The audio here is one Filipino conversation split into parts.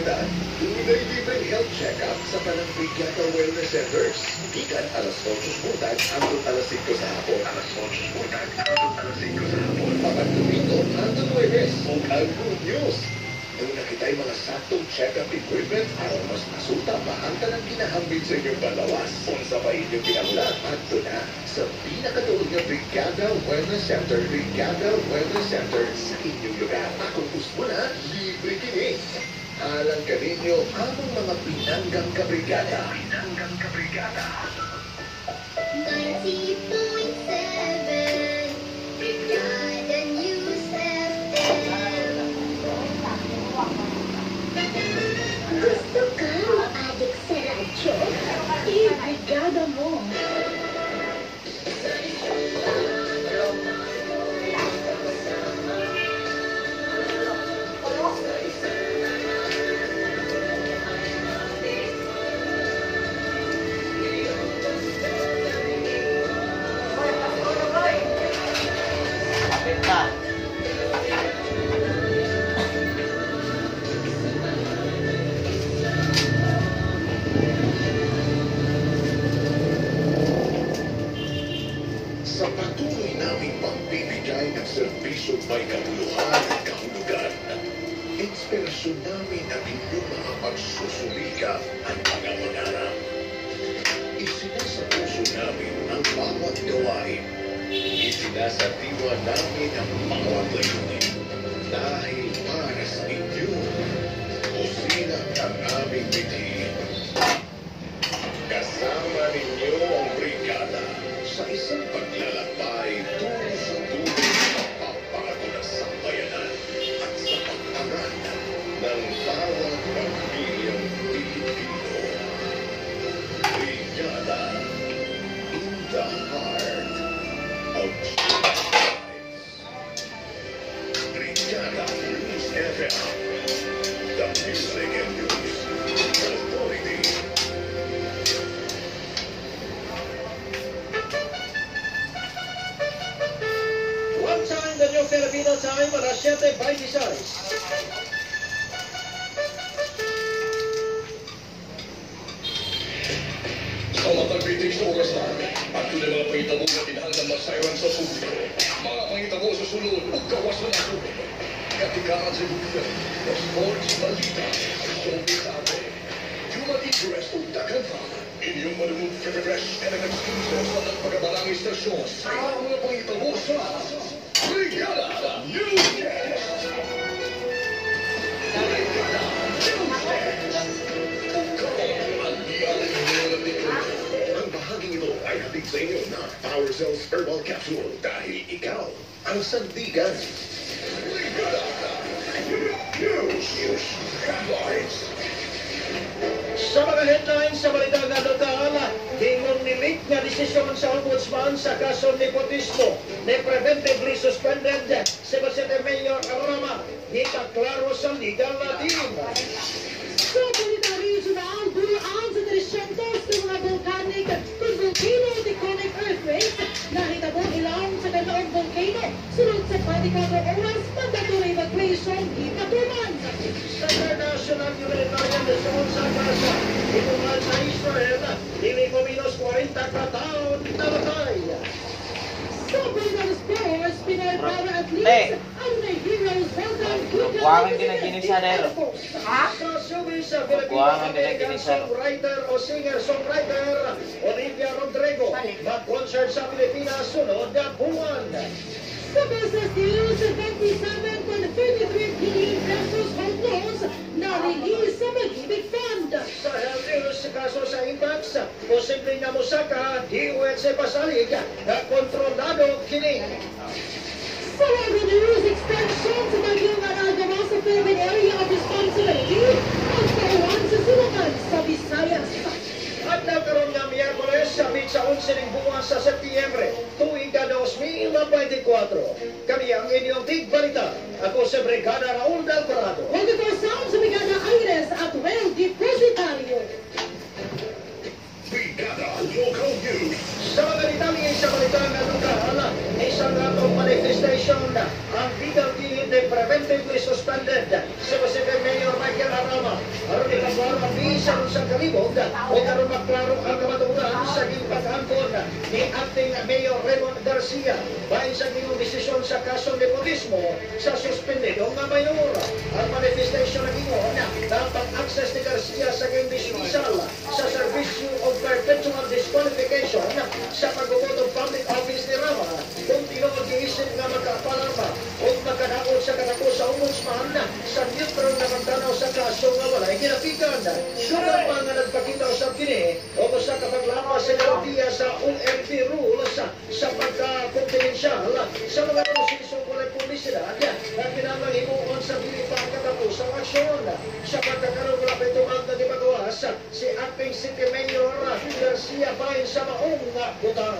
komunidad. Tunay libreng health check-up sa Panambrigada Wellness Centers. Gikan alas 8 buntag hangtod alas 5 sa hapon. Alas 8 buntag hangtod alas 5 sa hapon. Pagkat Domingo hangtod Huwebes. Ug ang good news. Nung nakita'y mga saktong check-up equipment aron mas masuta maangkan ang kinahambing sa inyong panlawas. Unsa pa inyong kinahanglan adto na sa pinakatuod nga Brigada Wellness Center. Brigada Wellness Center sa inyong lugar. Kung gusto na, libre kini. Alang ka ninyo among mga pinanggang kabrigada. Pinanggang kabrigada. 90.7 Brigada News FM. Gusto ka maadik sa radyo? I-brigada mo. Sa patuloy naming pagbibigay ng serbisyo may kabuluhan at kahulugan, inspirasyon namin ang inyong mga pagsusumikap at mga pangarap. Isinasapuso namin ang bawat gawain. Isinasadiwa namin ang bawat layunin. Dahil para sa inyo, usinat ang aming bithin. Kasama ninyo ang brigada sa isang paglalakbay tungo sa dulo ng pagpapago ng sambayanan at sa pagtangan ng bawat pamilyang Pilipino. Brigada in the heart of lives. Brigada News FM, the music and news authority. One time, the New Filipino time, alas 7:26. Sa matagbitig sa oras na, at kung mga pangitabo na tinahanggang masayran sa publiko, mga pangitabo sa sulod o gawas na ako. Katikaan sa gobyerno, o sports balita, ay showbiz ate. Human interest o dagan pa, inyong malumong fresh and ang exclusive sa nagpagabalang istasyon sa mga pangitabo sa Brigada Newscast. Brigada Newscast. Ang iyalan ninyo na dito. Ang bahaging ito ay hatid sa inyo na Power Cells Herbal Capsule dahil ikaw ang sandigan. Brigada News Headlines. Sa mga headlines sa balita nga lokal, hingon nilik nga desisyon sa ombudsman sa kaso nepotismo na preventively suspended si Presidente Mayor Rama. Ikaklaro sa legal na team. Sa balita regional, bulaan sa 300 ng mga volcanic kung volcano tectonic earthquakes, nahitabo ilang sa kanoong volcano. Sunod sa 24 oras, mandatory evacuation ipatuman. Sa International Humanitarian Zone sa Gaza, itungan sa Israel, dili ko minus 40 kataon namatay. Sa Britney Spears, Pinay para at least ang may heroes welcome to the Buwangan din ang kinisadero. Ha? Sa showbiz sa Filipino Buwangan din ang American kinisado. songwriter o singer-songwriter, Olivia Rodrigo, mag-concert sa Pilipinas sunod na buwan. Sa business news, 27.33 billion pesos home loans na release sa Mag-ibig Fund. Sa health news, kaso sa Imbax, posibleng nga musaka, hiwet sa pasalig, na kontrolado kini. Sa revenues extension sa Bagyong Aragama sa Philippine Area of Responsibility, ang kauwan sa Sulacan sa Visayas. At nagkaroon nga Miyerkules, sabit sa 11 ng buwan sa Setyembre, tuwing ka 2024. Kami ang inyong tigbalita. Ako si Brigada Raul Del Prado. 24 sounds sa Brigada Aires at Well Depositario. Brigada Local News. Sa mga detalye sa balita nga lokal, isang atong manifestation ang legal team de preventively suspended si President Mayor Michael Arama sa unsang kalibog o karon maklaro ang kamaturan sa gipag-angkon ni acting Mayor Raymond Garcia bahin sa ginoong desisyon sa kasong nepotismo sa suspendido nga mayor. Ang manifestation ng ingon na pag-access ni Garcia sa ginoong dismissal sa Servicio of Perpetual Disqualification sa pagbuboto public office ni Rama kung tinuod giisip nga magkaapalarma o magkadaot sa katapos sa ombudsman sa neutral na pagtanaw sa kaso nga walay ginapikan. Sugat pa nga nagpakita sa kini o sa kapaglapas sa garantiya sa OMP rules sa pagka-confidential sa mga prosesong walay publisidad na kinamang himuon sa bilipang katapos sa aksyon. Sa pagkakaroon wala pa itong na gipagawas si acting City Mayor Garcia bahin sa maong butang.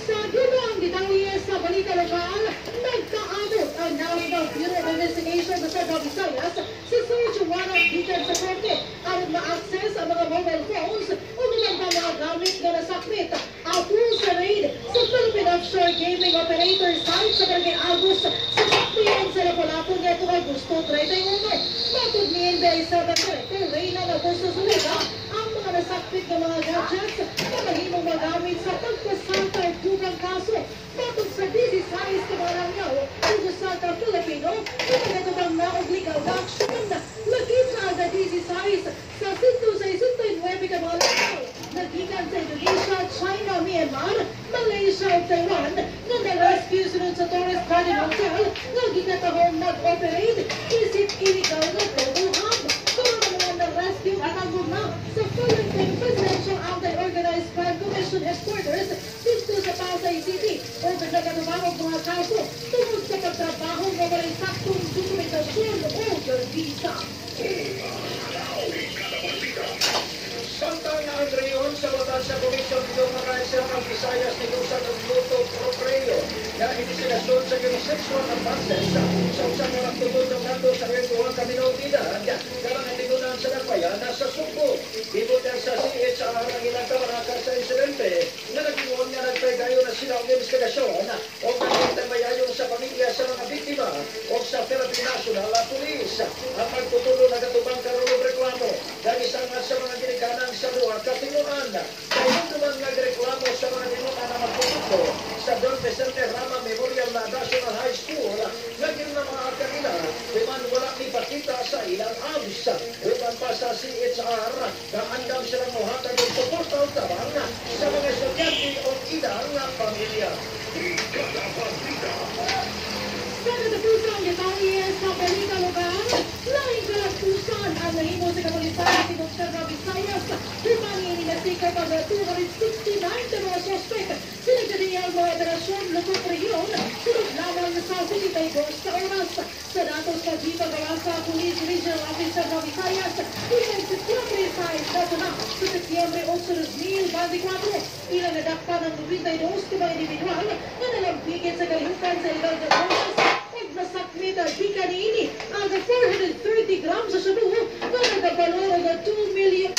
Sa ginang detalye sa balita lokal, nagkaabot ang National Bureau of Investigation sa Central Visayas sa search warrant gikan sa korte aron ma-access ang mga mobile phones o mga gamit nga nasakmit atol sa raid sa Philippine Offshore Gaming Operator site sa Barangay Agus sa Sakpian sa Lapu-Lapu nito Agosto 31. Matod ni NBI-7 Director Reyna Augusto Zuliga, ang mga nasakmit ng mga gadgets na mahimong magamit sa pagpasanta at dugang kaso. Matod sa 16 ka mga langyaw o sa Filipino, pinagkatubang na og legal action. Lagit na ang 16 sa 169 ka mga langyaw nagikan sa Indonesia, China, Myanmar, Malaysia ug Taiwan nga na-rescue sunod sa Torres Garden Hotel nga gikatahong nag-operate isip illegal na global hub. Karon ang mga na-rescue atangod na sa Philippine Presidential Anti-Organized Crime Commission headquarters dito sa Pasay City o nagkatubang og mga kaso tungkol sa pagtrabaho nga walay saktong dokumentasyon o visa. Samtang na ang reyon sa batas sa Komisyon ng mga Kaisang Visayas ni Lusa ng Luto Propreo na investigasyon sa jurisdiction ng Banses sa usang mga tungkol ng nato sa rentuang kaminobidad karang natigunan sa nagpayan na sa Sugbo. Ibutan sa CHR ang ilang kamanakal sa insidente na nag-iwan nga nagpagayo na sila ang investigasyon o nagtamayayong sa pamilya sa mga biktima o sa Philippine National Police. Ang pagtutulo na katubang karulong reklamo dahil isang sa mga ginikanan sa luwa katinuan. Kaya naman nagreklamo sa mga ginikanan na magpupunto sa Don Vicente Rama Memorial National High School naging na mga kanila liman wala ipakita sa ilang abs. Upan pa sa CHR na andam silang muhatag ng suporta o tabang sa mga estudyante o ilang pamilya. Sa katapusang detalye sa balita lokal, laing kalagpusan ang nahimo sa kapulisan si Dr. Visayas. Humangin ni Nasika pag 269 na mga suspect. Sinagdadiyang mga operasyon lukot reyon, sunod lamang sa 72 sa oras. Sa datos na di pagawasa Police Regional Officer ng Visayas, ilang September 5 na na sa September 8, 2024. Ilang nadakpa ng 92 ka mga individual na nalampigin sa kalihukan sa ilang oras. Nasakmit ang bika niini ang 430 grams sa Cebu na nagkabalor ng 2.9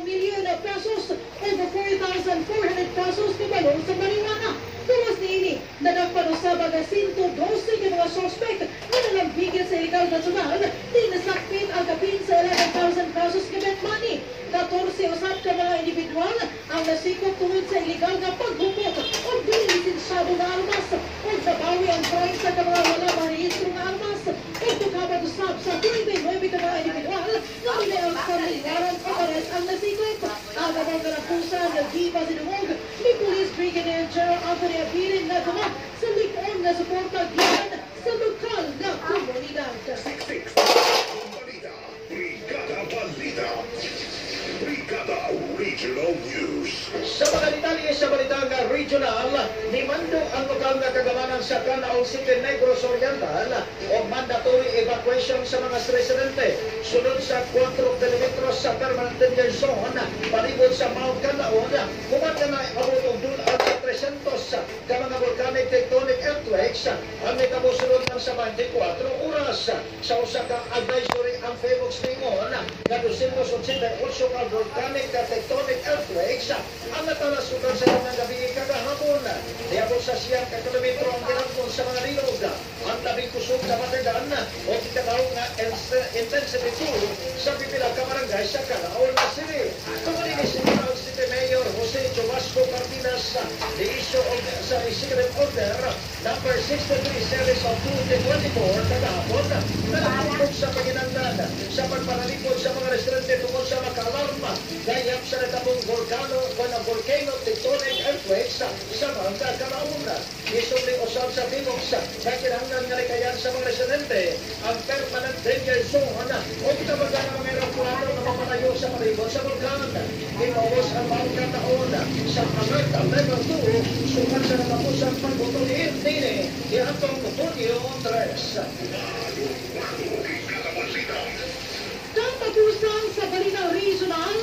million pesos over 4,400 pesos na balor sa marijuana. Tumas niini na nagpanusab ang 112 ka mga suspect na nalambigin sa illegal na sunal di nasakmit ang kapin sa 11,000 pesos na bet money. 14 usap ka mga individual ang nasikop tungod sa illegal na paghupot o dilisensyado na armas o nabawi ang crime sa mga wala marehistro na armas o tukabad usap sa 29 ka mga individual na nila ang sanliwaran o pares ang nasikop. Ang mga kalapusan nag-iba sinumog ni Police Brigadier General Anthony Apirin na tuma sa likon na suporta giyan sa lokal na komunidad. Brigada Regional News. Sa mga detalye sa balitang regional, nimando ang lokal na kagamanan sa Canaon City, Negros Oriental o mandatory evacuation sa mga residente. Sunod sa 4 kilometros sa permanent danger zone, palibot sa Mount Canaon, kumata na abot og dun ang 300 ka mga volcanic tectonic earthquakes ang nagkamusunod ng sa 24 oras. Sa usa ka advisory ang Femox Ningon na 288 ka volcanic tectonic earthquakes ang natalasukan sa mga gabi kagahapon. Diabot sa siyang kilometro ang ginagpon sa mga linog. Ang labing kusog na matagan o ikataw nga intensity 2 sa pipila ka barangay sa Calao City. Tumanin si Calao City Mayor Jose Chubasco Cardenas the issue of sa Executive Order number 63 series of 2024 kagahapon na nagtutog sa paginangdan sa pagpanalikod sa mga residente tungkol sa makaalarma gayap sa natabong volcano tectonic earthquakes sa Banda Calauna. Isumling usab sa Femox na kinahanglan nga likayan sa mga residente ang permanent danger zone o kitabagan ng mga aeroplano na mamanayo sa palibot sa volcan. Imawas ang bangka taon sa alert level 2 sukat sa natapusang pagbutuliin nini ihatong Junio 3. Katapusan sa Balita Regional,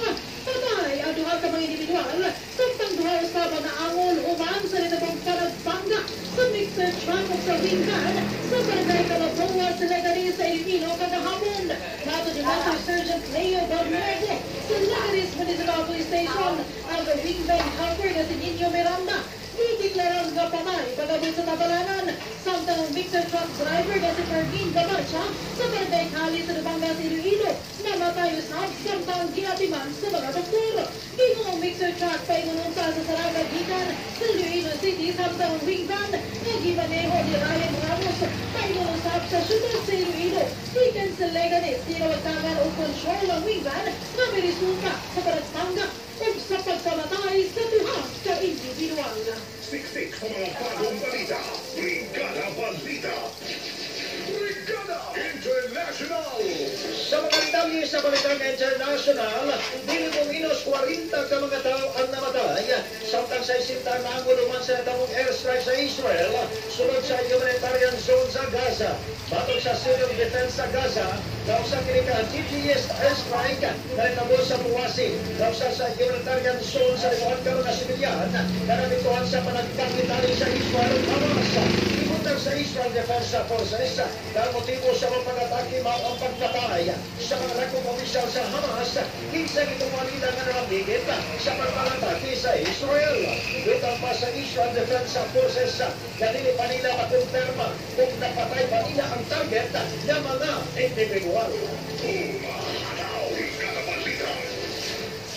patay ang duha ka mga individual samtang duha usab na angol uman sa nitabong panagbangga sa mixer truck sa Wingan sa barangay Calaboa sa Legaris sa Iloilo kagahapon. Nato ni Master Sergeant Leo Bermudez sa Legaris Municipal Police Station ang wingman helper na si Nino Miranda. Ideklarang nga patay pagabot sa tabalanan samtang ang mixer truck driver na si Fermin Gamacha sa barangay Kali sa Lubanga sa Iloilo namatay usab samtang ginatiman sa mga doktor. Gingon ang mixer truck paingununta sa Saraga gikan sa Iloilo City samtang ang wingman na gimaneho ni Ryan Ramos paingunusab sa syudad sa Iloilo. Gikan sa Leganes ginawagtagan o control ang wingman na may resulta sa panagbangga o sa pagkamatay sa duha ka individual. Siksik sa mga bagong balita. Brigada Balita. Brigada International. Sa mga detalye sa Balitang International, dili mong inos 40 ka mga tao ang namatay samtang sa isinta na ang uluman sa natamong airstrike sa Israel sunod sa humanitarian zone sa Gaza. Batong sa Civil Defense sa Gaza, kausa kini ka GPS airstrike na natabo sa Buwasi. Kausa sa humanitarian zone sa limuhan karon na sibilyan na nabituhan sa panagpangitali sa Israel Hamas. Ibutang sa Israel Defense Forces dahil motibo sa mga pag-atake mao ang pagpatay sa mga lakong opisyal sa Hamas kinsa itong malita nga nakabigit sa pagpatake sa Israel. Butang pa sa Israel Defense Forces na dili pa nila makumpirma kung napatay ba nila ang target na mga individual.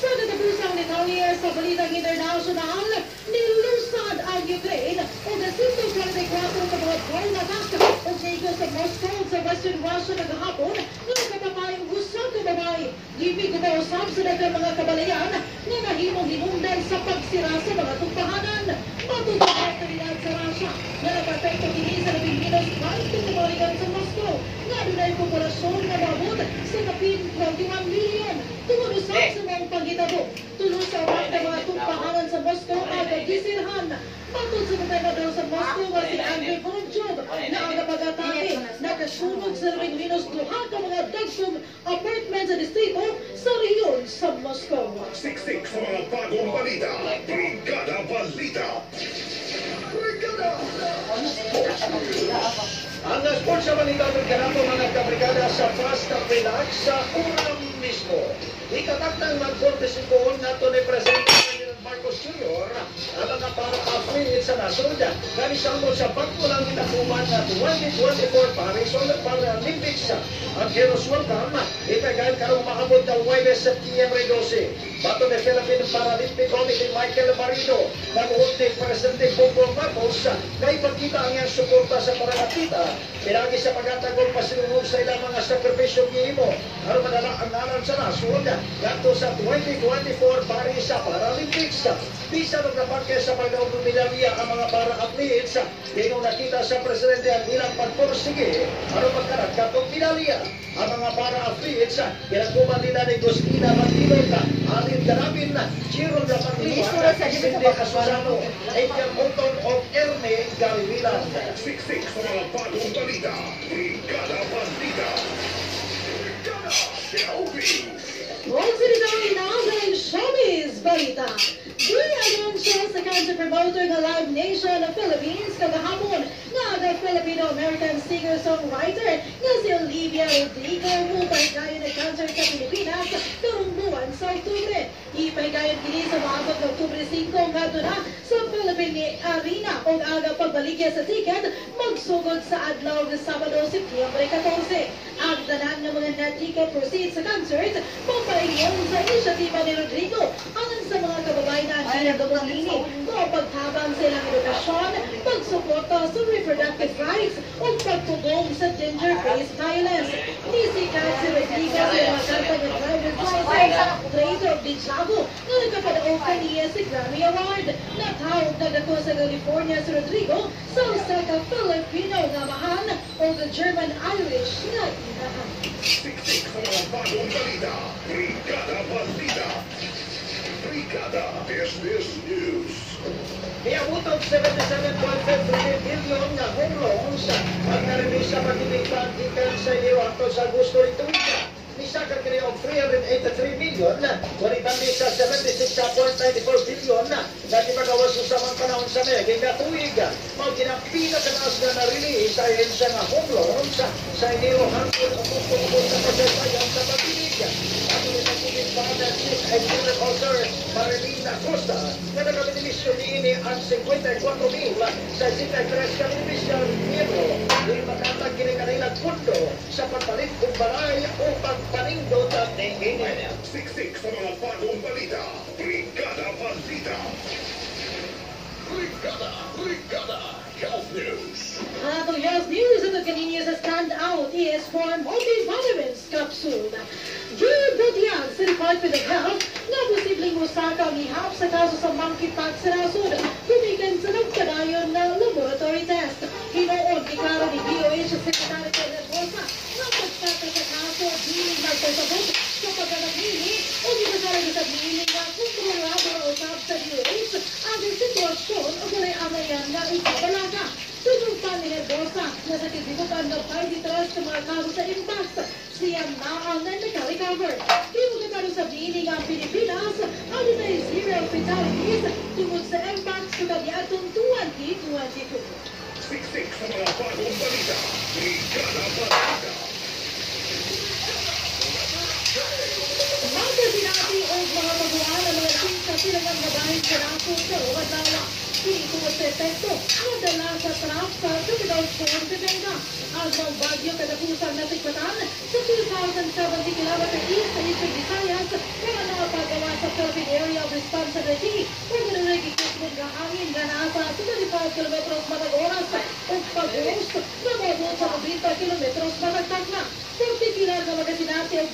Sa katapusang detalye sa Balitang International, nilusad ang Ukraine o na 134 ka mga drone attack o sa sa Moscow sa Western Russia nagahapon ng kapatayang usap ka babae. Ibig kumausap sa dagang mga kabalayan na nahimong hinundan sa pagsira sa mga tumpahanan. Matutong autoridad sa Russia na nagpapekto kini sa 20 kumaligan sa Moscow na dunay populasyon na mabot sa kapin 21 million. Tumunusap sa mga panghitabo. Tulos sa mga tumpahanan sa Moscow at gisirhan. Matod sa gobernador sa Moscow nga si Andrei Voroncov na ang napag-atake nakasunog sa minus 2 ka mga dagkong apartment sa distrito sa rehiyon sa Moscow. Siksik sa mga bagong balita. Brigada Balita. Brigada. Ang sports sa balita ng kanato mga kabrigada sa Fast Relax sa unang mismo. Ikataktang mag-45 nato ni Presidente Marcos Jr. ang mga para-athletes sa nasod. Kalisamo sa pagkulang itakuman na 2024 Paris Paralympics. Ang Heroes Welcome ipagay karong maabot ng Huwebes, Septyembre 12. Bato ni Philippine Paralympic Committee Michael Marino, naguhot ni Presidente Bongbong Marcos na ipagkita ang iyang suporta sa para-atleta. Pinagi sa pagkatagol pasilungog sa ilang mga sakripisyo giimo aron madala ang nalan sa nasod ngadto sa 2024 Paris sa Paralympics. Bisa nagpapake sa pagdaog ng medalya ang mga para-athletes. Dinong nakita sa Presidente ang ilang pagpursige aron magkarat katong medalya. Ang mga para-athletes ginagkuman nila ni Gustina Matilot, Alin Garabin, Chiro Lapangluan, Cindy Asusano, Adrian Bolton o Erne Galvilan. Siksik sa mga bagong balita. Brigada Balita. Brigada Showbiz. Huwag sinitawin na ang showbiz balita. Giagancio sa cancer promoter ng Live Nation ng Philippines kagahapon nga ang Filipino-American singer-songwriter nga si Olivia Rodrigo mupahigayon ng cancer sa Pilipinas karong buwan sa Oktubre. Ipahigayon kini sa maabot ng Oktubre 5 nga na sa Philippine Arena o aga pagbaligya sa ticket magsugod sa adlaw ng Sabado, Septyembre 14. Ang tanan ng mga na-ticket proceeds sa concert papaingon sa inisyatiba ni Rodrigo alang sa mga kababayan na pinagdumangini o pagtabang sa ilang edukasyon, pagsuporta sa reproductive rights o pagpugong sa gender-based violence. Nisikat si Rodrigo sa mga kanta ng driver's license, Trader of Dijago na nagkapadaog kaniya sa Grammy Award. Natawag na dako sa California si Rodrigo sa usa ka Filipino nga mahal o the German-Irish nga inahan. Siksik sa mga bagong balita. Brigada Balita. Brigada SBS News. Niabutog 77.5 billion na home loans ang narinig sa pagkilipan gikan sa iyo hangtod sa Agosto ito. Nisakag kini og 383 million walitan ni sa 76.94 billion na gipagawas sa mga panahon sa May gingatuig mao ginang pinakataas na na-release sa ahensya nga home loans sa Enero hangtod Agosto sa pagsasayan sa pagdinig. Ang Republic Father Chief Agriculture Marilina Costa na nagabilisyon niini ang 54,000 sa 53 kalibisyon miyembro yung makatag kini kanilang pundo sa pagpalit ng balay o pagpanindot at ningini. Siksik sa mga bagong balita. Brigada Balita. Brigada Health News. Atong health news ito kanina sa Standout ES4 Multivitamins Capsule. Gibutiyag sa Department of Health na posibleng musaka ni HAP sa kaso sa monkeypox sa nasod tumigan sa nagpadayon na laboratory test. Hinoon iklaro ni DOH Secretary Kenneth Rosa na pagkata sa kaso di nagpasabot sa pagkanagmili o ginasarag sa mili na kontrolado na usap sa DOH ang sitwasyon o kaya anayan na ipapalaga. Sunod pa ni Rosa na sa kisibukan na 5 liters sa mga kaso sa impact siya na ang nagka-recover. Pinagkakaro sa mili ng Pilipinas ang na zero fatalities tungkol sa impact sa kanyatong 2022. Siksik sa mga bagong balita. Brigada Balita. Mga sinabi o mga baguhan ang mga tinsa silang ang mabahin sa raso sa Wadlawa. Pinituwa sa epekto ang dala sa trap sa Capital Storm Pipenda. Ang mga bagyo kadapusan na tikmatan sa 2,070 km east sa Eastern Visayas kaya nakapagawa sa Philippine Area of Responsibility o ganunagigit mo ng hangin na nasa 25 km matag oras o pag-host na mabot sa 90 km matag takna. 40 kilar na magasinati